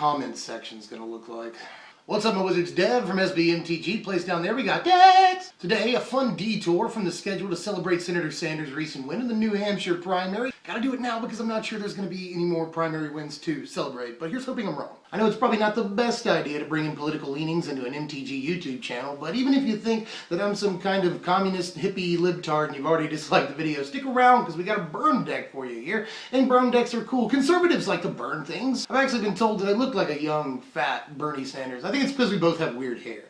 comment section's gonna look like. What's up, my wizards? Dev from SBMTG. Place down there, we got decks! Today, a fun detour from the schedule to celebrate Senator Sanders' recent win in the New Hampshire primary. Gotta do it now because I'm not sure there's gonna be any more primary wins to celebrate, but here's hoping I'm wrong. I know it's probably not the best idea to bring in political leanings into an MTG YouTube channel, but even if you think that I'm some kind of communist hippie libtard and you've already disliked the video, stick around because we got a burn deck for you here, and burn decks are cool. Conservatives like to burn things. I've actually been told that I look like a young, fat Bernie Sanders. I think it's because we both have weird hair.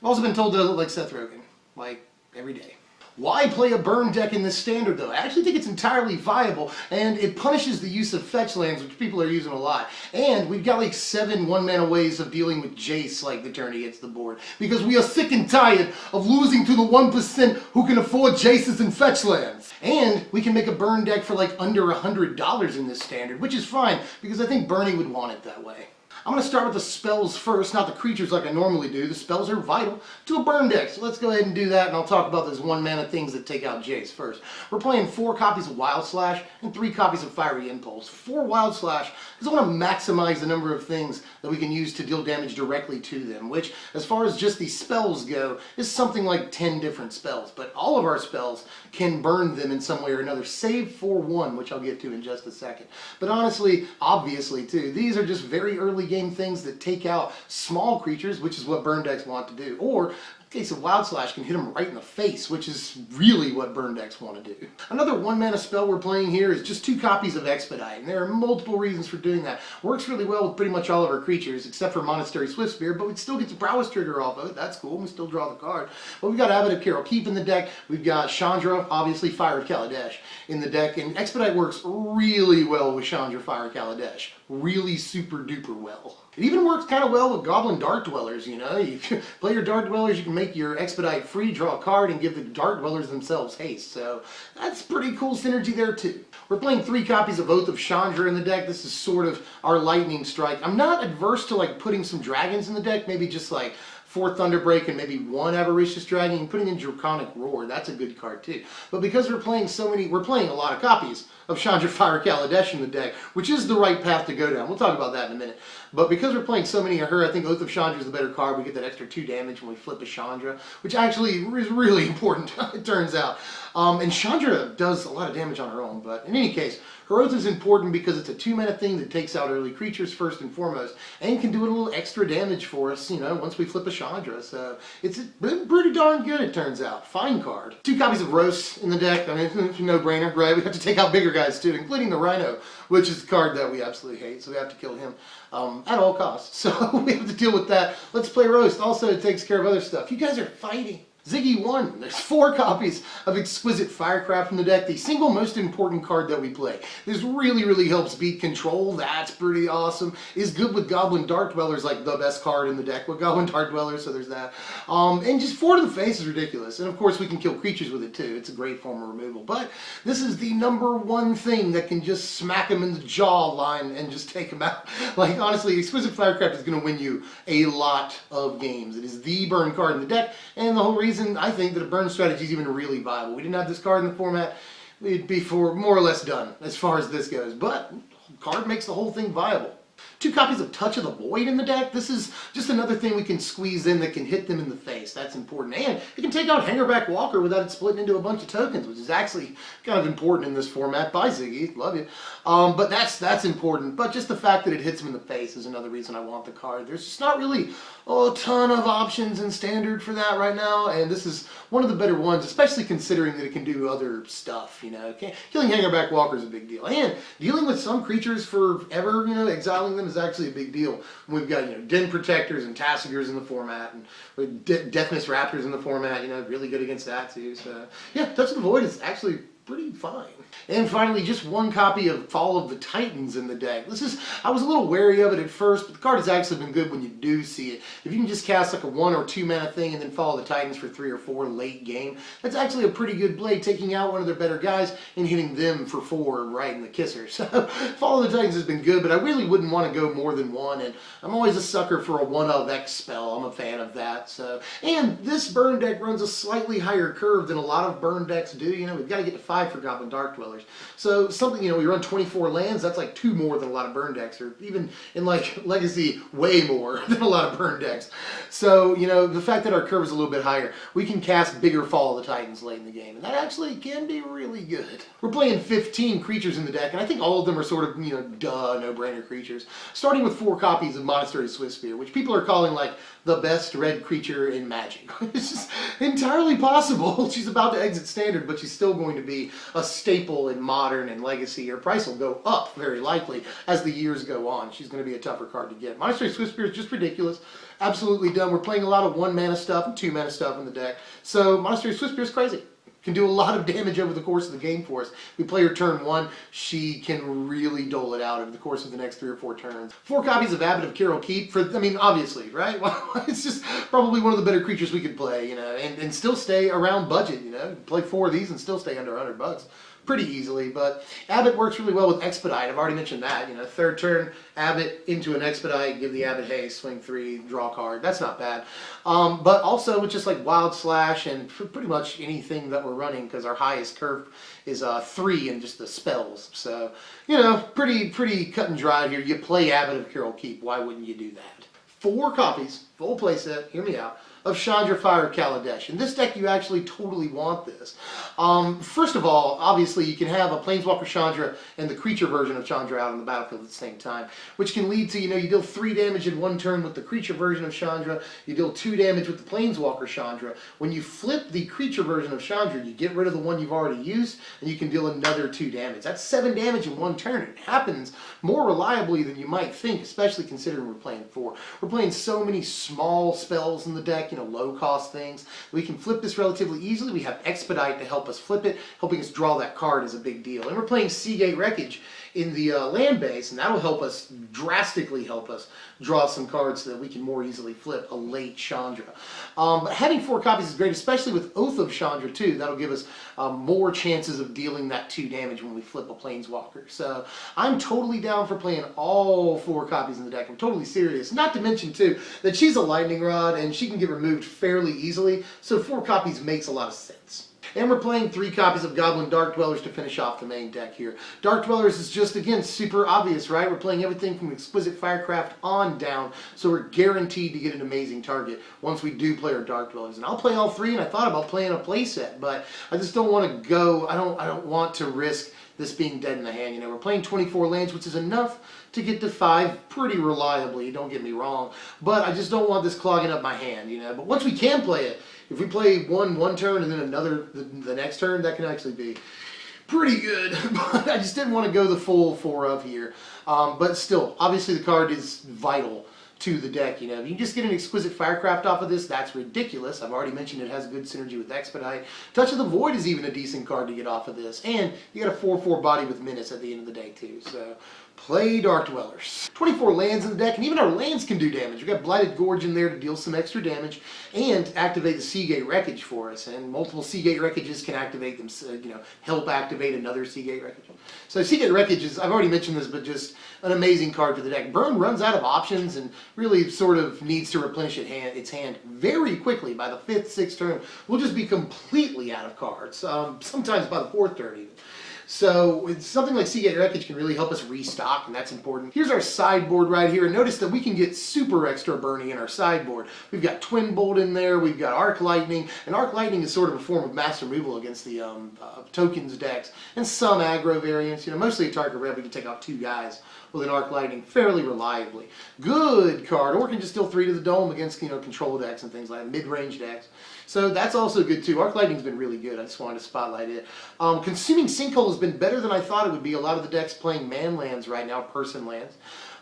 I've also been told that I look like Seth Rogen, like every day. Why play a burn deck in this standard though? I actually think it's entirely viable, and it punishes the use of fetch lands, which people are using a lot. And we've got like 7 one-mana ways of dealing with Jace like the turn he hits the board. Because we are sick and tired of losing to the 1% who can afford Jaces and fetch lands. And we can make a burn deck for like under $100 in this standard, which is fine, because I think Bernie would want it that way. I'm going to start with the spells first, not the creatures like I normally do. The spells are vital to a burn deck, so let's go ahead and do that, and I'll talk about those one-mana things that take out Jace first. We're playing 4 copies of Wild Slash and 3 copies of Fiery Impulse. 4 Wild Slash because I want to maximize the number of things that we can use to deal damage directly to them, which, as far as just these spells go, is something like 10 different spells. But all of our spells can burn them in some way or another, save for 1, which I'll get to in just a second. But honestly, obviously too, these are just very early game things that take out small creatures, which is what burn decks want to do. Or in case of Wild Slash, can hit them right in the face, which is really what burn decks want to do. Another 1-mana spell we're playing here is just 2 copies of Expedite, and there are multiple reasons for doing that. Works really well with pretty much all of our creatures, except for Monastery Swiftspear, but we'd still get the prowess trigger off of it. That's cool, we still draw the card. But we've got Abbot of Keral Keep in the deck, we've got Chandra, obviously Fire of Kaladesh in the deck, and Expedite works really well with Chandra, Fire of Kaladesh. Really super duper well. It even works kind of well with Goblin Dark Dwellers, you know. You play your Dark Dwellers, you can make your Expedite free, draw a card, and give the Dark Dwellers themselves haste. So that's pretty cool synergy there too. We're playing 3 copies of Oath of Chandra in the deck. This is sort of our lightning strike. I'm not adverse to like putting some dragons in the deck, maybe just like 4 Thunderbreak and maybe 1 Avaricious Dragon, and putting in Draconic Roar. That's a good card too. But because we're playing a lot of copies of Chandra Fire Kaladesh in the deck, which is the right path to go down. We'll talk about that in a minute. But because we're playing so many of her, I think Oath of Chandra is the better card. We get that extra 2 damage when we flip a Chandra, which actually is really important, it turns out. And Chandra does a lot of damage on her own, but in any case, her Oath is important because it's a 2-mana thing that takes out early creatures first and foremost, and can do a little extra damage for us, you know, once we flip a Chandra. So it's pretty darn good, it turns out. Fine card. 2 copies of Roast in the deck. I mean, it's a no-brainer, right? We have to take out bigger guys too, including the Rhino, which is the card that we absolutely hate, so we have to kill him at all costs. So we have to deal with that. Let's play Roast. Also, it takes care of other stuff. You guys are fighting. Ziggy won. There's 4 copies of Exquisite Firecraft in the deck, the single most important card that we play. This really helps beat control. That's pretty awesome. Is good with Goblin Dark Dwellers, like the best card in the deck with Goblin Dark Dwellers, so there's that. And just 4 to the face is ridiculous. And of course we can kill creatures with it too. It's a great form of removal. But this is the #1 thing that can just smack them in the jaw line and just take them out. Like honestly, Exquisite Firecraft is going to win you a lot of games. It is the burn card in the deck, and the whole reason I think that a burn strategy is even really viable. We didn't have this card in the format, we'd be more or less done as far as this goes. But the card makes the whole thing viable. 2 copies of Touch of the Void in the deck. This is just another thing we can squeeze in that can hit them in the face. That's important. And it can take out Hangerback Walker without it splitting into a bunch of tokens, which is actually kind of important in this format. Bye, Ziggy. Love you. But that's important. But just the fact that it hits them in the face is another reason I want the card. There's just not really a ton of options in Standard for that right now, and this is one of the better ones, especially considering that it can do other stuff, you know. Killing Hangerback Walker is a big deal. And dealing with some creatures forever, you know, exiling them is actually a big deal. We've got, you know, Den Protectors and Tassigers in the format, and Deathness Raptors in the format, you know, really good against that too. So yeah, Touch of the Void is actually pretty fine. And finally, just 1 copy of Fall of the Titans in the deck. I was a little wary of it at first, but the card has actually been good when you do see it. If you can just cast like a 1 or 2 mana thing and then Fall of the Titans for 3 or 4 late game, that's actually a pretty good play, taking out one of their better guys and hitting them for 4 right in the kisser. So Fall of the Titans has been good, but I really wouldn't want to go more than 1, and I'm always a sucker for a 1 of X spell. I'm a fan of that. So, and this burn deck runs a slightly higher curve than a lot of burn decks do. You know, we've got to get to 5 high for Goblin Dark Dwellers. So something, we run 24 lands, that's like 2 more than a lot of burn decks, or even in like Legacy, way more than a lot of burn decks. So, the fact that our curve is a little bit higher, we can cast bigger Fall of the Titans late in the game, and that actually can be really good. We're playing 15 creatures in the deck, and I think all of them are sort of, no-brainer creatures. Starting with 4 copies of Monastery Swiftspear, which people are calling like the best red creature in Magic. It's just entirely possible. She's about to exit Standard, but she's still going to be a staple in Modern and Legacy. Her price will go up, very likely, as the years go on. She's going to be a tougher card to get. Monastery Swiftspear is just ridiculous. Absolutely dumb. We're playing a lot of 1-mana stuff and 2-mana stuff in the deck. So Monastery Swiftspear is crazy. Can do a lot of damage over the course of the game for us. We play her turn 1, she can really dole it out over the course of the next 3 or 4 turns. 4 copies of Abbot of Keral keep for, obviously, right? It's just probably one of the better creatures we could play, and still stay around budget, Play 4 of these and still stay under $100 pretty easily. But Abbot works really well with Expedite. I've already mentioned that. 3rd turn, Abbot into an Expedite, give the Abbot haste, swing 3, draw a card. That's not bad. But also with just like Wild Slash and pretty much anything that we're running, because our highest curve is 3 in just the spells. So, pretty cut and dried here. You play Abbot of Keral Keep. Why wouldn't you do that? 4 copies, full playset, hear me out, of Chandra Fire Kaladesh. In this deck, you actually totally want this. First of all, obviously, you can have a Planeswalker Chandra and the creature version of Chandra out on the battlefield at the same time, which can lead to, you deal 3 damage in 1 turn with the creature version of Chandra, you deal 2 damage with the Planeswalker Chandra. When you flip the creature version of Chandra, you get rid of the one you've already used, and you can deal another 2 damage. That's 7 damage in 1 turn. It happens more reliably than you might think, especially considering we're playing 4. We're playing so many small spells in the deck, low-cost things. We can flip this relatively easily. We have Expedite to help us flip it. Helping us draw that card is a big deal. And we're playing Sea Gate Wreckage in the land base, and that'll help us, drastically help us, draw some cards so that we can more easily flip a late Chandra. But having 4 copies is great, especially with Oath of Chandra too. That'll give us more chances of dealing that 2 damage when we flip a Planeswalker. So I'm totally down for playing all 4 copies in the deck. I'm totally serious. Not to mention too, that she's a lightning rod and she can get removed fairly easily, so 4 copies makes a lot of sense. And we're playing 3 copies of Goblin Dark Dwellers to finish off the main deck here. Dark Dwellers is just, again, super obvious, right? We're playing everything from Exquisite Firecraft on down, so we're guaranteed to get an amazing target once we do play our Dark Dwellers. And I'll play all 3, and I thought about playing a playset, but I just don't want to go, I don't want to risk this being dead in the hand. We're playing 24 lands, which is enough to get to 5 pretty reliably, don't get me wrong, but I just don't want this clogging up my hand, But once we can play it, if we play one turn and then another the next turn, that can actually be pretty good. But I just didn't want to go the full 4 of here. But still, obviously the card is vital to the deck. If you just get an Exquisite Firecraft off of this, that's ridiculous. I've already mentioned it has good synergy with Expedite. Touch of the Void is even a decent card to get off of this. And you got a 4/4 body with Menace at the end of the day too. So play Dark Dwellers. 24 lands in the deck, and even our lands can do damage. We've got Blighted Gorge in there to deal some extra damage and activate the Sea Gate Wreckage for us. And multiple Sea Gate Wreckages can activate them, help activate another Sea Gate Wreckage. So Sea Gate Wreckage is, I've already mentioned this, but just an amazing card for the deck. Burn runs out of options and really sort of needs to replenish its hand very quickly. By the 5th, 6th turn, we'll just be completely out of cards, sometimes by the 4th turn even. So it's something like Sea Gate Wreckage can really help us restock, and that's important. Here's our sideboard right here, and notice that we can get super extra burning in our sideboard. We've got Twinbolt in there, we've got Arc Lightning, and Arc Lightning is sort of a form of mass removal against the tokens decks, and some aggro variants. Mostly a Target Red, we can take out 2 guys with an Arc Lightning fairly reliably. Good card, or can just deal 3 to the dome against control decks and things like that, mid-range decks. So that's also good too. Arc Lightning's been really good. I just wanted to spotlight it. Consuming Sinkhole has been better than I thought it would be. A lot of the decks playing man lands right now, person lands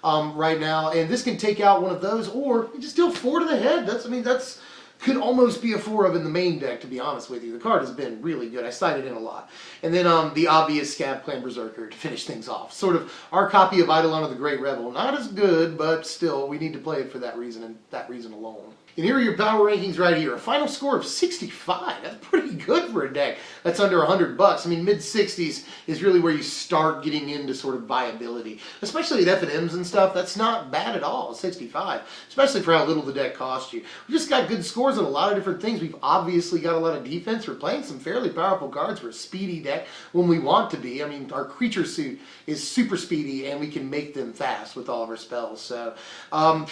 right now, and this can take out one of those, or you just deal 4 to the head. That's could almost be a 4 of in the main deck, to be honest with you. The card has been really good. I cited in a lot. And then the obvious Scab-Clan Bersrker to finish things off. Sort of our copy of Eidolon of the Great Rebel. Not as good, but still, we need to play it for that reason and that reason alone. And here are your power rankings right here. A final score of 65. That's pretty good for a deck. That's under $100. I mean, mid-60s is really where you start getting into sort of viability. Especially at F&Ms and stuff, that's not bad at all, 65. Especially for how little the deck cost you. We just got good scores on a lot of different things. We've obviously got a lot of defense. We're playing some fairly powerful cards. We're a speedy deck when we want to be. I mean, our creature suit is super speedy, and we can make them fast with all of our spells. So,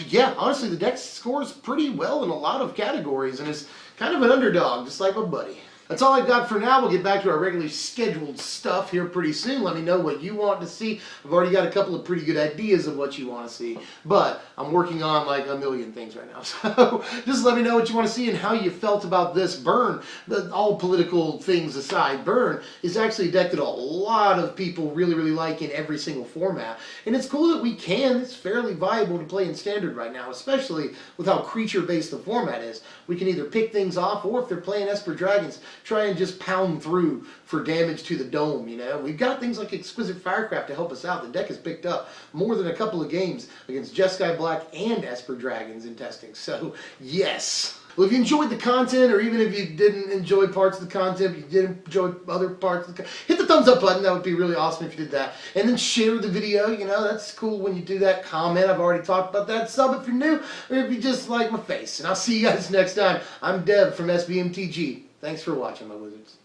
yeah, honestly, the deck scores pretty well in a lot of categories, and is kind of an underdog, just like my buddy. That's all I've got for now. We'll get back to our regularly scheduled stuff here pretty soon. Let me know what you want to see. I've already got a couple of pretty good ideas of what you want to see, but I'm working on like a million things right now. So just let me know what you want to see and how you felt about this. Burn, all political things aside, Burn is actually a deck that a lot of people really like in every single format. And it's cool that we can. It's fairly viable to play in Standard right now, especially with how creature-based the format is. We can either pick things off, or if they're playing Esper Dragons, try and just pound through for damage to the dome, you know. We've got things like Exquisite Firecraft to help us out. The deck has picked up more than a couple of games against Jeskai Black and Esper Dragons in testing. So, yes. Well, if you enjoyed the content, or even if you didn't enjoy parts of the content, but you did enjoy other parts of the content, hit the thumbs up button. That would be really awesome if you did that. And then share the video. You know, that's cool when you do that. Comment. I've already talked about that. Sub if you're new, or if you just like my face. And I'll see you guys next time. I'm Dev from SBMTG. Thanks for watching, my wizards.